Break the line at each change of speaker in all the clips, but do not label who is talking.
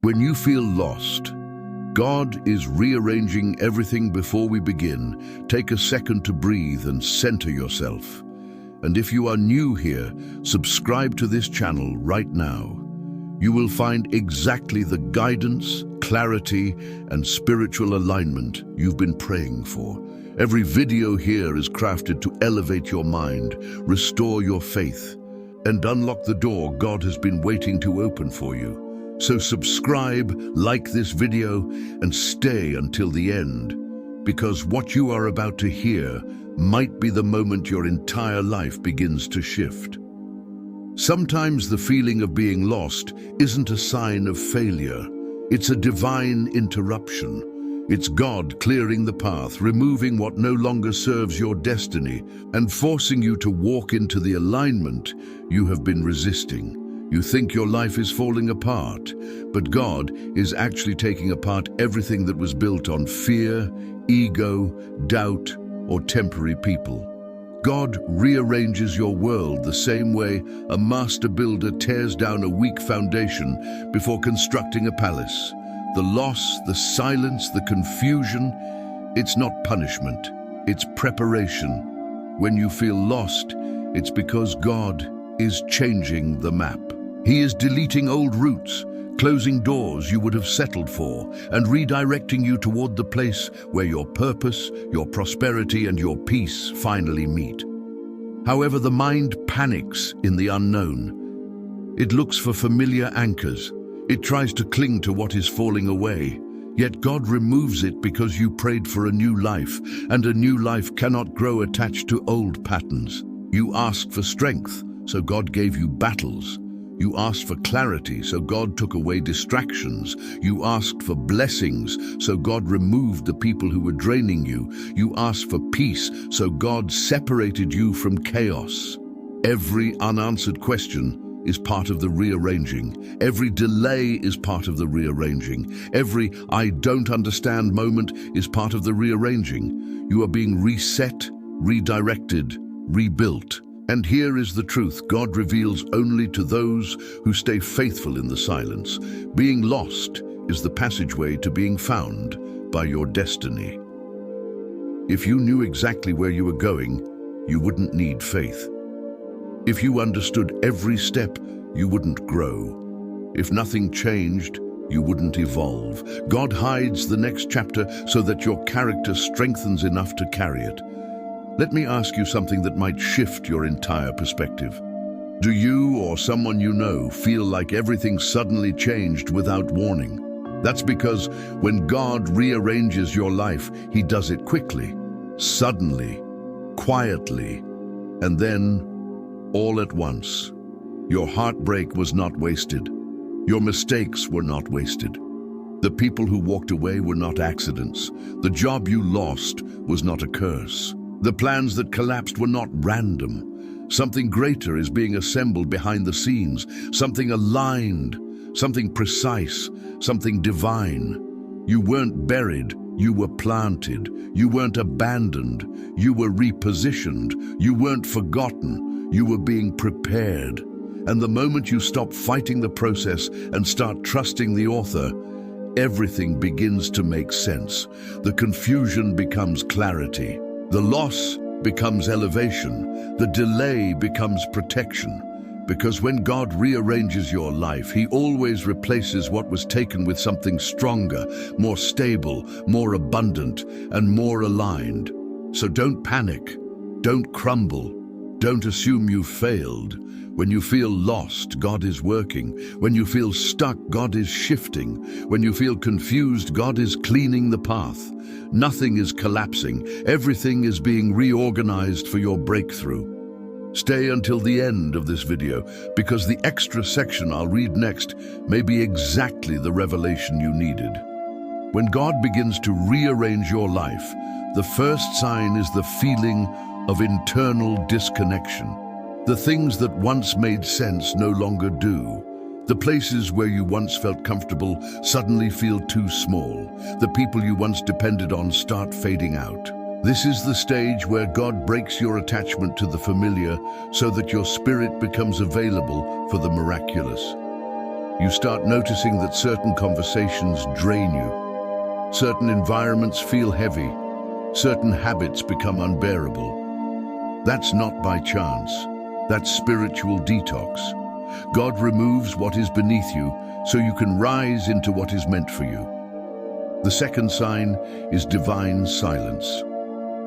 When you feel lost, God is rearranging everything. Before we begin, take a second to breathe and center yourself. And if you are new here, subscribe to this channel right now. You will find exactly the guidance, clarity, and spiritual alignment you've been praying for. Every video here is crafted to elevate your mind, restore your faith, and unlock the door God has been waiting to open for you. So subscribe, like this video, and stay until the end, because what you are about to hear might be the moment your entire life begins to shift. Sometimes the feeling of being lost isn't a sign of failure. It's a divine interruption. It's God clearing the path, removing what no longer serves your destiny, and forcing you to walk into the alignment you have been resisting. You think your life is falling apart, but God is actually taking apart everything that was built on fear, ego, doubt, or temporary people. God rearranges your world the same way a master builder tears down a weak foundation before constructing a palace. The loss, the silence, the confusion, it's not punishment, it's preparation. When you feel lost, it's because God is changing the map. He is deleting old routes, closing doors you would have settled for, and redirecting you toward the place where your purpose, your prosperity, and your peace finally meet. However, the mind panics in the unknown. It looks for familiar anchors. It tries to cling to what is falling away. Yet God removes it because you prayed for a new life, and a new life cannot grow attached to old patterns. You asked for strength, so God gave you battles. You asked for clarity, so God took away distractions. You asked for blessings, so God removed the people who were draining you. You asked for peace, so God separated you from chaos. Every unanswered question is part of the rearranging. Every delay is part of the rearranging. Every "I don't understand" moment is part of the rearranging. You are being reset, redirected, rebuilt. And here is the truth God reveals only to those who stay faithful in the silence. Being lost is the passageway to being found by your destiny. If you knew exactly where you were going, you wouldn't need faith. If you understood every step, you wouldn't grow. If nothing changed, you wouldn't evolve. God hides the next chapter so that your character strengthens enough to carry it. Let me ask you something that might shift your entire perspective. Do you or someone you know feel like everything suddenly changed without warning? That's because when God rearranges your life, He does it quickly, suddenly, quietly, and then all at once. Your heartbreak was not wasted. Your mistakes were not wasted. The people who walked away were not accidents. The job you lost was not a curse. The plans that collapsed were not random. Something greater is being assembled behind the scenes, something aligned, something precise, something divine. You weren't buried, you were planted. You weren't abandoned, you were repositioned. You weren't forgotten, you were being prepared. And the moment you stop fighting the process and start trusting the author, everything begins to make sense. The confusion becomes clarity. The loss becomes elevation. The delay becomes protection. Because when God rearranges your life, He always replaces what was taken with something stronger, more stable, more abundant, and more aligned. So don't panic, don't crumble, don't assume you've failed. When you feel lost, God is working. When you feel stuck, God is shifting. When you feel confused, God is cleaning the path. Nothing is collapsing. Everything is being reorganized for your breakthrough. Stay until the end of this video, because the extra section I'll read next may be exactly the revelation you needed. When God begins to rearrange your life, the first sign is the feeling of internal disconnection. The things that once made sense no longer do. The places where you once felt comfortable suddenly feel too small. The people you once depended on start fading out. This is the stage where God breaks your attachment to the familiar so that your spirit becomes available for the miraculous. You start noticing that certain conversations drain you. Certain environments feel heavy. Certain habits become unbearable. That's not by chance. That's spiritual detox. God removes what is beneath you so you can rise into what is meant for you. The second sign is divine silence.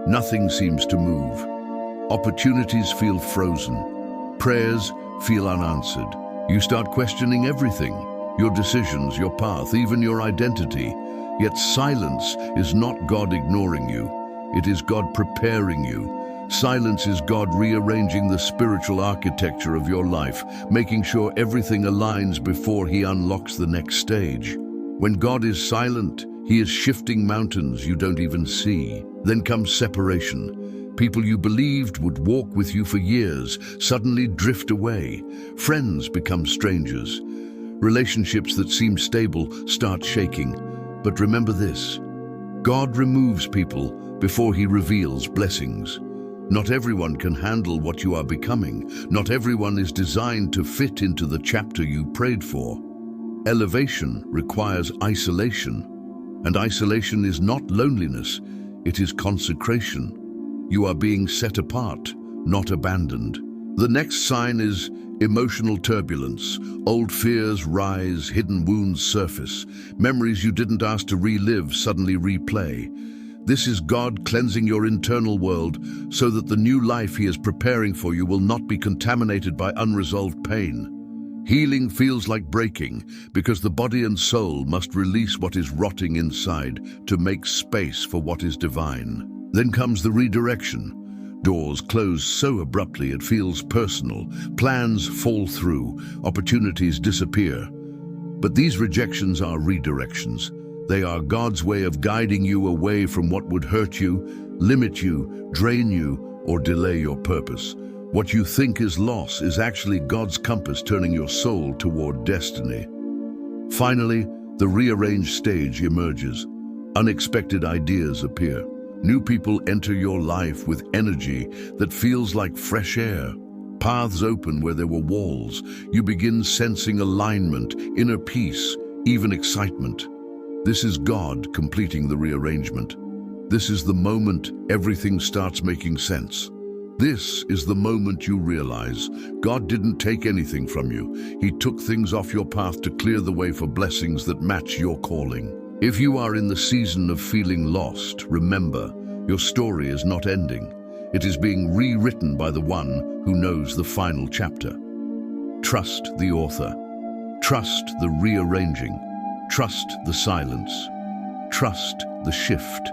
Nothing seems to move. Opportunities feel frozen. Prayers feel unanswered. You start questioning everything, your decisions, your path, even your identity. Yet silence is not God ignoring you. It is God preparing you. Silence is God rearranging the spiritual architecture of your life, making sure everything aligns before He unlocks the next stage. When God is silent, He is shifting mountains you don't even see. Then comes separation. People you believed would walk with you for years suddenly drift away. Friends become strangers. Relationships that seem stable start shaking. But remember this: God removes people before He reveals blessings. Not everyone can handle what you are becoming. Not everyone is designed to fit into the chapter you prayed for. Elevation requires isolation. And isolation is not loneliness, it is consecration. You are being set apart, not abandoned. The next sign is emotional turbulence. Old fears rise, hidden wounds surface. Memories you didn't ask to relive suddenly replay. This is God cleansing your internal world so that the new life He is preparing for you will not be contaminated by unresolved pain. Healing feels like breaking because the body and soul must release what is rotting inside to make space for what is divine. Then comes the redirection. Doors close so abruptly it feels personal. Plans fall through. Opportunities disappear. But these rejections are redirections. They are God's way of guiding you away from what would hurt you, limit you, drain you, or delay your purpose. What you think is loss is actually God's compass turning your soul toward destiny. Finally, the rearranged stage emerges. Unexpected ideas appear. New people enter your life with energy that feels like fresh air. Paths open where there were walls. You begin sensing alignment, inner peace, even excitement. This is God completing the rearrangement. This is the moment everything starts making sense. This is the moment you realize God didn't take anything from you. He took things off your path to clear the way for blessings that match your calling. If you are in the season of feeling lost, remember, your story is not ending. It is being rewritten by the one who knows the final chapter. Trust the author. Trust the rearranging. Trust the silence. Trust the shift.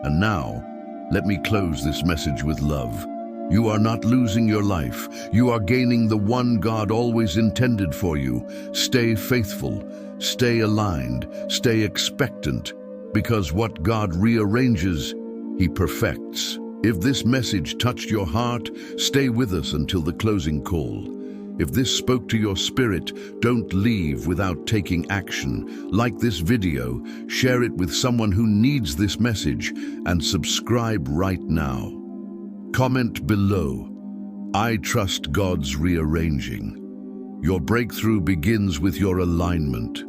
And now, let me close this message with love. You are not losing your life. You are gaining the one God always intended for you. Stay faithful, stay aligned, stay expectant, because what God rearranges, He perfects. If this message touched your heart, stay with us until the closing call. If this spoke to your spirit, don't leave without taking action. Like this video, share it with someone who needs this message, and subscribe right now. Comment below, I trust God's rearranging. Your breakthrough begins with your alignment.